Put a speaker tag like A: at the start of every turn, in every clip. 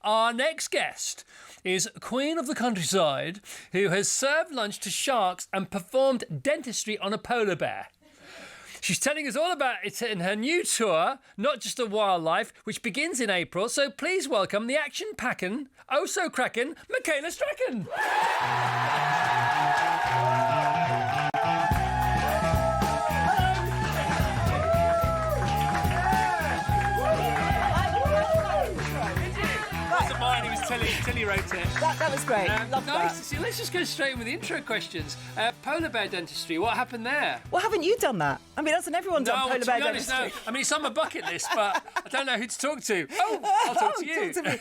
A: Our next guest is Queen of the Countryside, who has served lunch to sharks and performed dentistry on a polar bear. She's telling us all about it in her new tour, Not Just a Wildlife, which begins in April. So please welcome the action-packing, oh-so-cracking Michaela Strachan. Tilly wrote it.
B: That was great. Love
A: nice
B: that.
A: to see. Let's just go straight in with the intro questions. Polar bear dentistry, what happened there?
B: Well, haven't you done that? I mean, hasn't everyone done polar bear dentistry?
A: No. I mean, it's on my bucket list, but I don't know who to talk to. Oh, I'll talk to you.
B: Talk to me.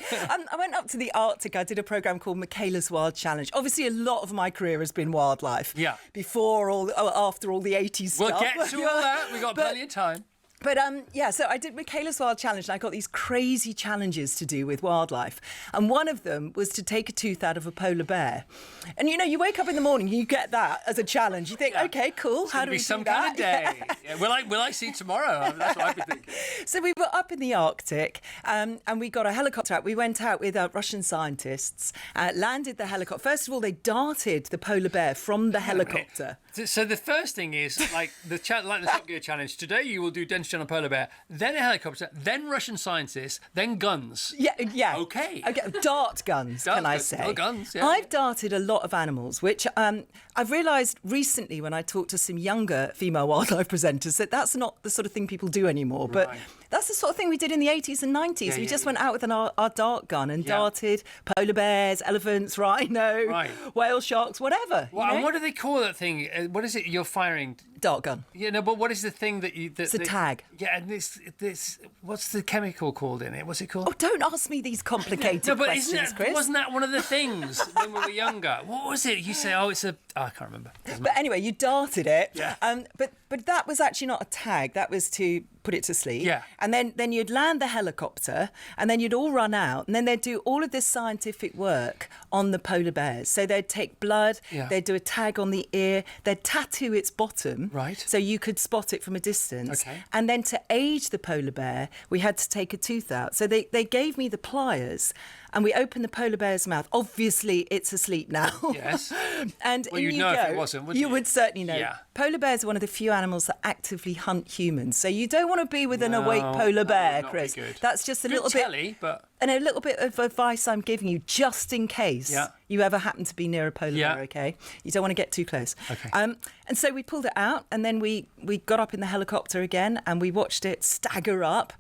B: I went up to the Arctic. I did a programme called Michaela's Wild Challenge. Obviously, a lot of my career has been wildlife.
A: Yeah.
B: After all the 80s stuff.
A: We'll get to all that. We've got plenty of time.
B: But so I did Michaela's Wild Challenge and I got these crazy challenges to do with wildlife. And one of them was to take a tooth out of a polar bear. And you know, you wake up in the morning, you get that as a challenge. You think, OK, cool, how do we do that?
A: Some kind of day. Yeah. Will I see tomorrow? That's what I've been thinking.
B: So we were up in the Arctic and we got a helicopter out. We went out with Russian scientists, landed the helicopter. First of all, they darted the polar bear from the helicopter.
A: So the first thing is, like the Top Gear challenge, today you will do dentistry on a polar bear, then a helicopter, then Russian scientists, then guns.
B: Yeah.
A: Okay.
B: Dart guns, can I say?
A: Oh, guns, yeah.
B: I've darted a lot of animals, which I've realised recently when I talked to some younger female wildlife presenters that that's not the sort of thing people do anymore. But
A: right.
B: That's the sort of thing we did in the 80s and 90s. We just went out with our dart gun and darted polar bears, elephants, rhino, whale sharks, whatever.
A: Well, and what do they call that thing? What is it you're firing?
B: Dart gun.
A: Yeah, no, but what is the thing that you...
B: It's a tag.
A: Yeah, and this... What's the chemical called in it? What's it called?
B: Oh, don't ask me these complicated questions, Chris.
A: Wasn't that one of the things when we were younger? What was it? You say, I can't remember.
B: But anyway, you darted it.
A: Yeah.
B: But that was actually not a tag. That was to put it to sleep.
A: Yeah.
B: And then you'd land the helicopter and then you'd all run out and then they'd do all of this scientific work on the polar bears. So they'd take blood, they'd do a tag on the ear, they'd tattoo its bottom.
A: Right.
B: So you could spot it from a distance.
A: Okay.
B: And then to age the polar bear, we had to take a tooth out. So they gave me the pliers and we opened the polar bear's mouth. Obviously, it's asleep now.
A: Yes.
B: And
A: well, you'd know if it wasn't, wouldn't you?
B: You would certainly know.
A: Yeah.
B: Polar bears are one of the few animals that actively hunt humans. So you don't want to be with an awake polar bear, Chris. That's just a little bit... And a little bit of advice I'm giving you, just in case you ever happen to be near a polar bear, OK? You don't want to get too close.
A: Okay.
B: And so we pulled it out and then we got up in the helicopter again and we watched it stagger up.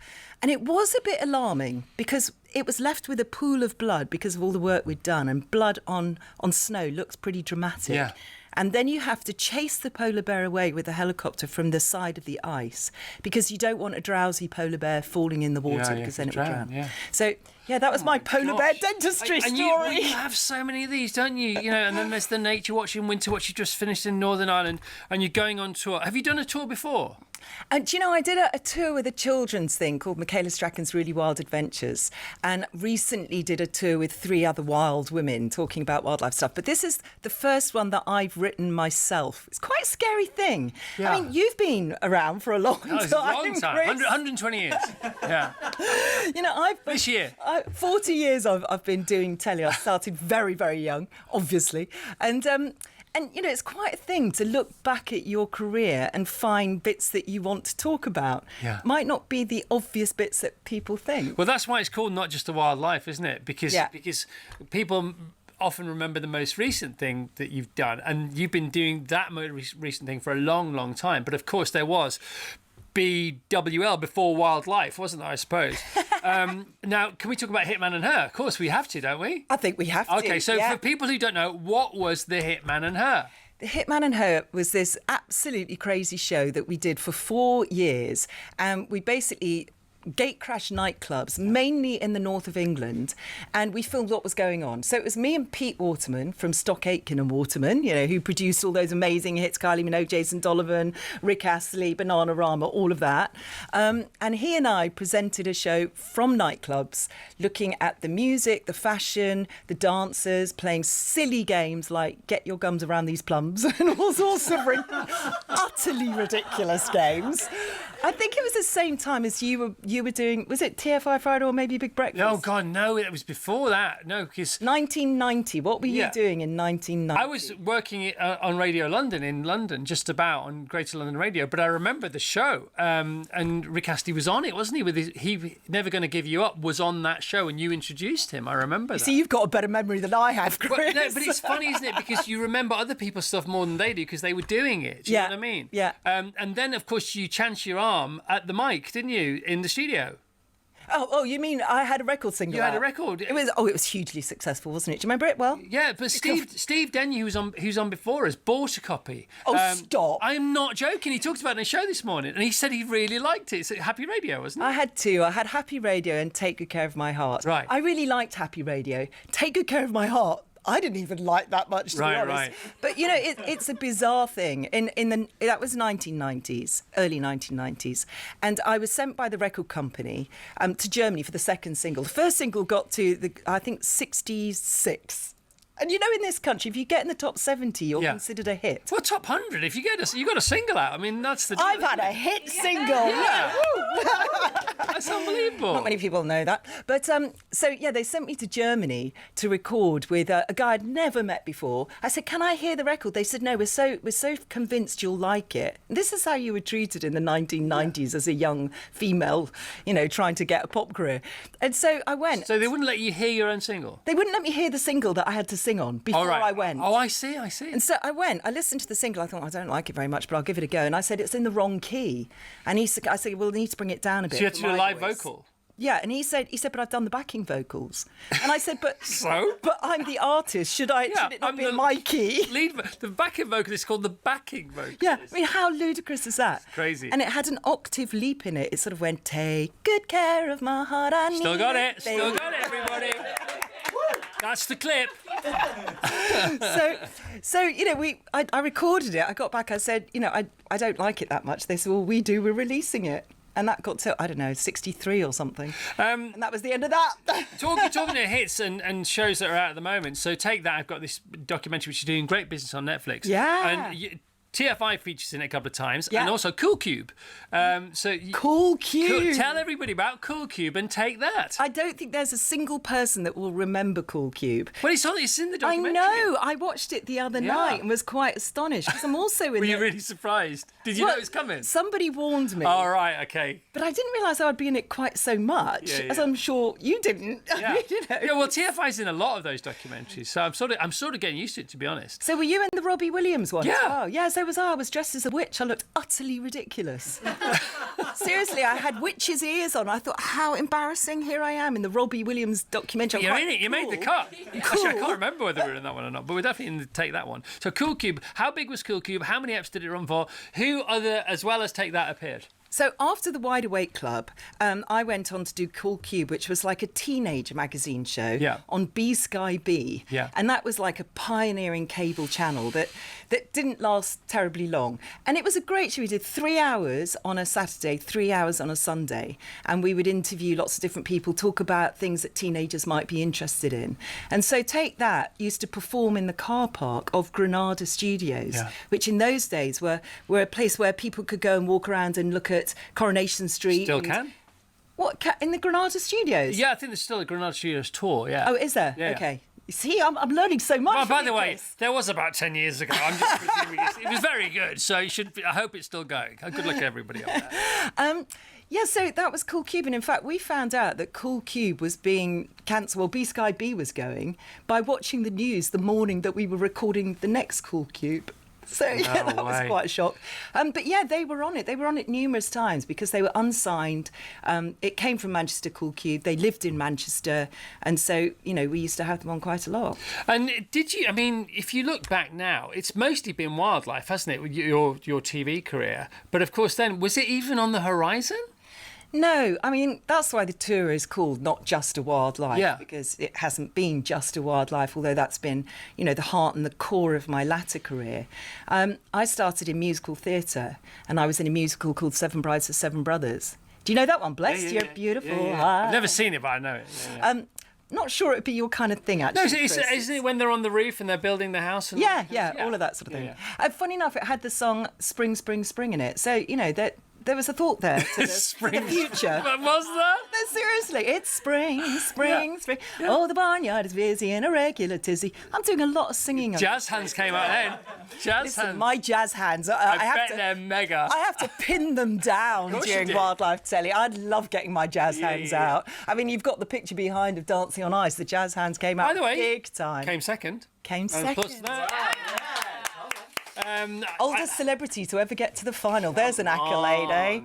B: And it was a bit alarming because it was left with a pool of blood because of all the work we'd done. And blood on snow looks pretty dramatic.
A: Yeah.
B: And then you have to chase the polar bear away with a helicopter from the side of the ice because you don't want a drowsy polar bear falling in the water because then it would drown. Yeah. So, that was my polar bear dentistry story.
A: You have so many of these, don't you? You know, and then there's the Nature Watch and Winter Watch. You just finished in Northern Ireland and you're going on tour. Have you done a tour before?
B: And do you know, I did a tour with a children's thing called Michaela Strachan's Really Wild Adventures and recently did a tour with 3 other wild women talking about wildlife stuff. But this is the first one that I've written myself. It's quite a scary thing. Yeah. I mean, you've been around for a long time.
A: It's a long time. 120 years. Yeah.
B: You know,
A: this year.
B: 40 years I've been doing telly. I started very, very young, obviously. And, you know, it's quite a thing to look back at your career and find bits that you want to talk about.
A: Yeah.
B: Might not be the obvious bits that people think.
A: Well, that's why it's called Not Just a Wildlife, isn't it? Because people often remember the most recent thing that you've done. And you've been doing that most recent thing for a long, long time. But, of course, there was BWL before Wildlife, wasn't there, I suppose? Now, can we talk about Hitman and Her? Of course, we have to, don't we?
B: I think we have to.
A: OK, so for people who don't know, what was the Hitman and Her?
B: The Hitman and Her was this absolutely crazy show that we did for 4 years. And we basically gate-crashed nightclubs, mainly in the north of England, and we filmed what was going on. So it was me and Pete Waterman from Stock Aitken and Waterman, you know, who produced all those amazing hits, Kylie Minogue, Jason Donovan, Rick Astley, Bananarama, all of that. And he and I presented a show from nightclubs, looking at the music, the fashion, the dancers, playing silly games like Get Your Gums Around These Plums and all sorts of utterly ridiculous games. I think it was the same time as you you were doing, was it TFI Friday or maybe Big Breakfast?
A: Oh, God, no, it was before that. No, because...
B: 1990, what were you doing in 1990?
A: I was working on Radio London in London, just about, on Greater London Radio, but I remember the show, and Rick Astley was on it, wasn't he? With He Never Gonna Give You Up was on that show, and you introduced him. I remember that.
B: See, you've got a better memory than I have, Chris.
A: Well, no, but it's funny, isn't it? Because you remember other people's stuff more than they do because they were doing it. Do you know what I mean?
B: Yeah.
A: And then, of course, you chanced your arm at the mic, didn't you, in the studio?
B: Oh, you mean I had a record single?
A: You had a record.
B: It was hugely successful, wasn't it? Do you remember it well?
A: Yeah, but Steve Denny, who's on before us, bought a copy.
B: Oh, stop!
A: I'm not joking. He talked about it in a show this morning, and he said he really liked it. It's Happy Radio, wasn't it?
B: I had two. I had Happy Radio and Take Good Care of My Heart.
A: Right.
B: I really liked Happy Radio. Take Good Care of My Heart, I didn't even like that much, to be honest.
A: Right.
B: But, you know, it's a bizarre thing. That was 1990s, early 1990s. And I was sent by the record company to Germany for the second single. The first single got to, I think, 66. And you know, in this country, if you get in the top 70, you're considered a hit.
A: Well, top 100. If you got a single out, I mean, that's the...
B: I've had a hit single.
A: Yeah. That's unbelievable.
B: Not many people know that. But they sent me to Germany to record with a guy I'd never met before. I said, can I hear the record? They said, no, we're so convinced you'll like it. And this is how you were treated in the 1990s as a young female, you know, trying to get a pop career. And so I went.
A: So they wouldn't let you hear your own single?
B: They wouldn't let me hear the single that I had to sing on before I went.
A: Oh, I see.
B: And so I went. I listened to the single. I thought, I don't like it very much, but I'll give it a go. And I said, it's in the wrong key. And I said, well, we need to bring it down a bit.
A: So you had to do a live vocal?
B: Yeah, and he said, but I've done the backing vocals. And I said, but
A: so?
B: But I'm the artist. Should it not be in my key?
A: The backing vocal is called the backing vocal.
B: Yeah, I mean, how ludicrous is that?
A: It's crazy.
B: And it had an octave leap in it. It sort of went, take good care of my heart.
A: Still got it, everybody. That's the clip.
B: So you know, I recorded it. I got back. I said, you know, I don't like it that much. They said, well, we're releasing it. And that got to, I don't know, 63 or something. And that was the end of that.
A: Talking to hits and shows that are out at the moment. So Take That, I've got this documentary which is doing great business on Netflix.
B: Yeah.
A: And TFI features in it a couple of times,
B: yeah.
A: and also Cool Cube.
B: Cool Cube.
A: Tell everybody about Cool Cube and Take That.
B: I don't think there's a single person that will remember Cool Cube.
A: Well, it's in the documentary.
B: I know. I watched it the other night and was quite astonished because I'm also in.
A: Were you really surprised? Did you know it was coming?
B: Somebody warned me.
A: Oh, right, okay.
B: But I didn't realise I would be in it quite so much, as I'm sure you didn't.
A: Yeah.
B: You know.
A: Yeah. Well, TFI's in a lot of those documentaries, so I'm sort of getting used to it, to be honest.
B: So were you in the Robbie Williams one?
A: Yeah.
B: As well? Yeah. So was I. I was dressed as a witch. I looked utterly ridiculous. Seriously, I had witch's ears on. I thought, how embarrassing! Here I am in the Robbie Williams documentary.
A: You're in it. You
B: cool.
A: made the cut. Actually, I can't remember whether we were in that one or not, but we're definitely in the Take That one. So Cool Cube. How big was Cool Cube? How many eps did it run for? Who other, as well as Take That, appeared?
B: So after the Wide Awake Club, I went on to do Cool Cube, which was like a teenage magazine show on B Sky B.
A: Yeah.
B: And that was like a pioneering cable channel that didn't last terribly long. And it was a great show. We did 3 hours on a Saturday, 3 hours on a Sunday. And we would interview lots of different people, talk about things that teenagers might be interested in. And so Take That used to perform in the car park of Granada Studios, which in those days were a place where people could go and walk around and look at Coronation Street.
A: Still can.
B: What, in the Granada Studios?
A: Yeah, I think there's still a Granada Studios tour, yeah.
B: Oh, is there?
A: Yeah.
B: Okay. You see, I'm learning so much.
A: Well, by the way, there was about 10 years ago. I'm just presuming it was very good, so I hope it's still going. Good luck to everybody on that.
B: Yeah, so that was Cool Cube. And in fact, we found out that Cool Cube was being cancelled, well, B Sky B was going, by watching the news the morning that we were recording the next Cool Cube. So, yeah, that was quite a shock. But, yeah, they were on it. They were on it numerous times because they were unsigned. It came from Manchester, Cool Cube. They lived in Manchester. And so, you know, we used to have them on quite a lot.
A: And did you, I mean, if you look back now, it's mostly been wildlife, hasn't it, with your TV career? But, of course, then, was it even on the horizon?
B: No, I mean, that's why the tour is called Not Just a Wildlife, because it hasn't been just a wildlife, although that's been, you know, the heart and the core of my latter career. I started in musical theatre, and I was in a musical called Seven Brides for Seven Brothers. Do you know that one? Bless You're beautiful.
A: I've never seen it, but I know it.
B: Not sure it'd be your kind of thing, actually.
A: No, isn't it when they're on the roof and they're building the house? And
B: yeah, all of that sort of thing. Funny enough, it had the song Spring, Spring, Spring in it. So, you know, that there was a thought there to the future.
A: What was that?
B: No, seriously, it's spring. Yeah. Oh, the barnyard is busy in a regular tizzy. I'm doing a lot of singing.
A: Jazz hands came out then. Hands.
B: My jazz hands.
A: I bet they're mega.
B: I have to pin them down during Wildlife Telly. I'd love getting my jazz hands out. I mean, you've got the picture behind of Dancing on Ice. The jazz hands came out big time.
A: Came second. Oldest
B: celebrity to ever get to the final. There's an accolade, eh?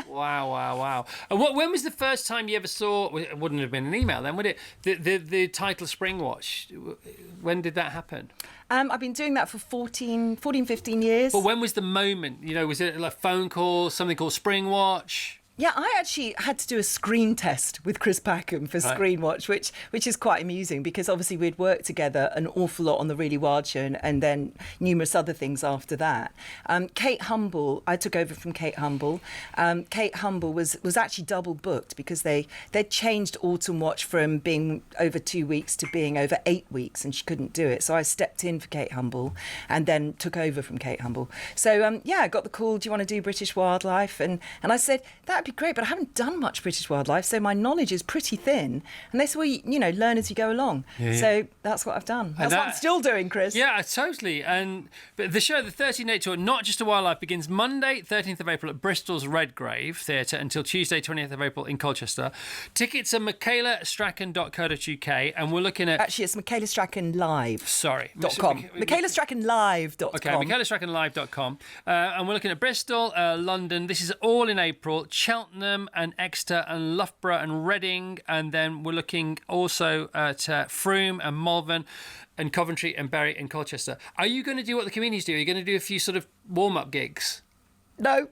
A: Wow. And when was the first time you ever saw, it wouldn't have been an email then, would it? The title Springwatch. When did that happen?
B: I've been doing that for 14, 15 years.
A: But when was the moment? Was it like a phone call, something called Springwatch?
B: Yeah, I actually had to do a screen test with Chris Packham for Springwatch, which is quite amusing because obviously we'd worked together an awful lot on The Really Wild Show and then numerous other things after that. Kate Humble, I took over from Kate Humble. Kate Humble was actually double booked because they'd changed Autumn Watch from being over 2 weeks to being over 8 weeks and she couldn't do it. So I stepped in for Kate Humble and then took over from Kate Humble. So, I got the call, do you want to do British Wildlife? And I said, that'd be great, but I haven't done much British wildlife, so my knowledge is pretty thin. And they said, well, learn as you go along. Yeah. So that's what I've done. That's what I'm still doing, Chris.
A: Yeah, totally. But the show, the 13-day tour, Not Just a Wildlife, begins Monday, 13th of April at Bristol's Redgrave Theatre until Tuesday, 20th of April in Colchester. Tickets are michaelastrachan.co.uk, and we're looking at...
B: Actually, it's Michaela Strachan Live.
A: Sorry.
B: michaelastrachanlive.com.
A: Okay, michaelastrachanlive.com. And we're looking at Bristol, London. This is all in April. Cheltenham and Exeter and Loughborough and Reading. And then we're looking also at Frome and Malvern and Coventry and Bury and Colchester. Are you going to do what the comedians do? Are you going to do a few sort of warm-up gigs?
B: No.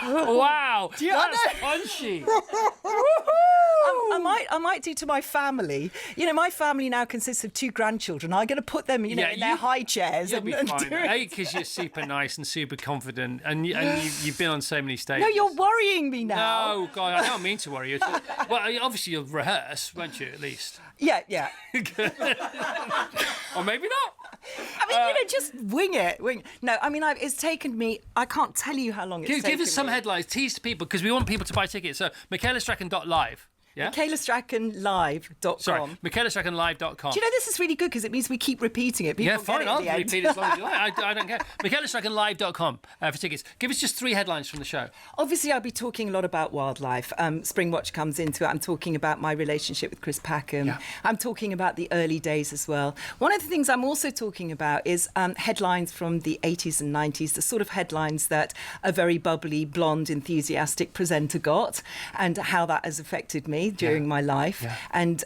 A: Wow, that's punchy.
B: I might do to my family. My family now consists of 2 grandchildren. I'm going to put them, in their high chairs.
A: You'll be fine. Because you're super nice and super confident, and you've been on so many stages.
B: No, you're worrying me now.
A: No, God, I don't mean to worry you. Well, obviously you'll rehearse, won't you? At least.
B: Yeah.
A: Or maybe not.
B: I mean, just wing it. No, I mean, it's taken me... I can't tell you how long it's taken me.
A: Give us some headlines. Tease to people, because we want people to buy tickets. So, michaelastrachan.live. Yeah?
B: michaelastrachanlive.com.
A: Sorry, michaelastrachanlive.com.
B: Do you know this is really good because it means we keep repeating it.
A: People fine, I'll repeat it as long as you like. I don't care. michaelastrachanlive.com for tickets. Give us just 3 headlines from the show.
B: Obviously, I'll be talking a lot about wildlife. Springwatch comes into it. I'm talking about my relationship with Chris Packham. Yeah. I'm talking about the early days as well. One of the things I'm also talking about is headlines from the 80s and 90s, the sort of headlines that a very bubbly, blonde, enthusiastic presenter got and how that has affected me during my life, and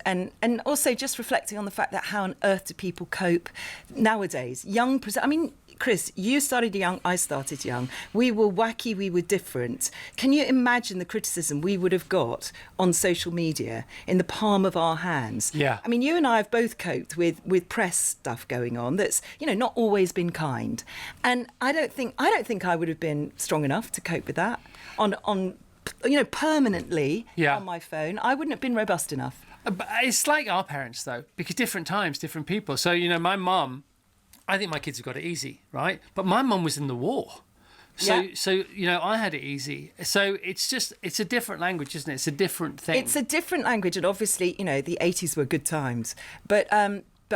B: also just reflecting on the fact that how on earth do people cope nowadays? I mean, Chris, you started young, I started young. We were wacky, we were different. Can you imagine the criticism we would have got on social media in the palm of our hands?
A: Yeah.
B: I mean, you and I have both coped with press stuff going on that's, not always been kind. And I don't think I would have been strong enough to cope with that on permanently on my phone. I wouldn't have been robust enough.
A: But it's like our parents, though, because different times, different people. So, my mum, I think my kids have got it easy, right? But my mum was in the war. So, I had it easy. So it's a different language, isn't it? It's a different thing.
B: It's a different language. And obviously, the 80s were good times. But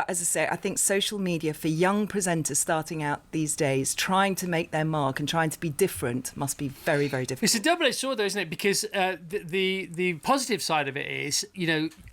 B: as I say, I think social media for young presenters starting out these days, trying to make their mark and trying to be different must be very, very difficult.
A: It's a double-edged sword, though, isn't it? Because the positive side of it is,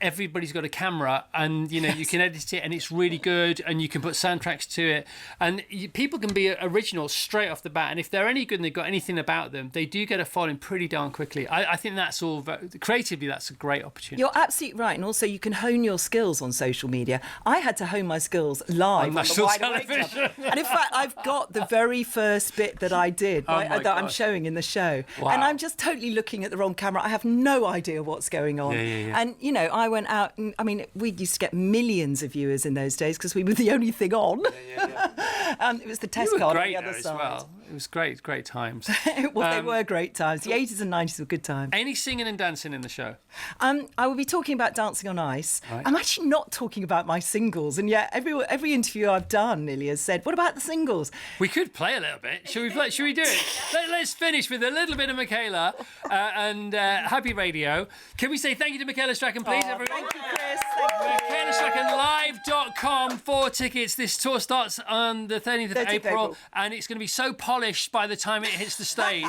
A: everybody's got a camera and, you can edit it and it's really good and you can put soundtracks to it. And people can be original straight off the bat. And if they're any good and they've got anything about them, they do get a following pretty darn quickly. I think that's all... Creatively, that's a great opportunity.
B: You're absolutely right. And also you can hone your skills on social media. I had to hone my skills live on
A: national
B: the
A: television.
B: And in fact, I've got the very first bit that I did that I'm showing in the show.
A: Wow.
B: And I'm just totally looking at the wrong camera. I have no idea what's going on.
A: Yeah.
B: And, I went out and, we used to get millions of viewers in those days because we were the only thing on.
A: Yeah.
B: It was the test card on the other side.
A: As well. It was great times.
B: Well, they were great times. The 80s and 90s were good times.
A: Any singing and dancing in the show?
B: I will be talking about Dancing on Ice.
A: Right.
B: I'm actually not talking about my singles, and yet every interview I've done nearly has said, "What about the singles?"
A: We could play a little bit. Should we do it? Let's finish with a little bit of Michaela and Happy Radio. Can we say thank you to Michaela Strachan, please, everyone?
B: Thank you, Chris. Thank you.
A: MichaelaStrachanLive.com for tickets. This tour starts on the 30th of April, and it's going to be so polished by the time it hits the stage.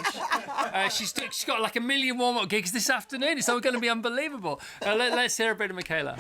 A: She's got like a million warm-up gigs this afternoon. It's all going to be unbelievable. Let's hear a bit of Michaela.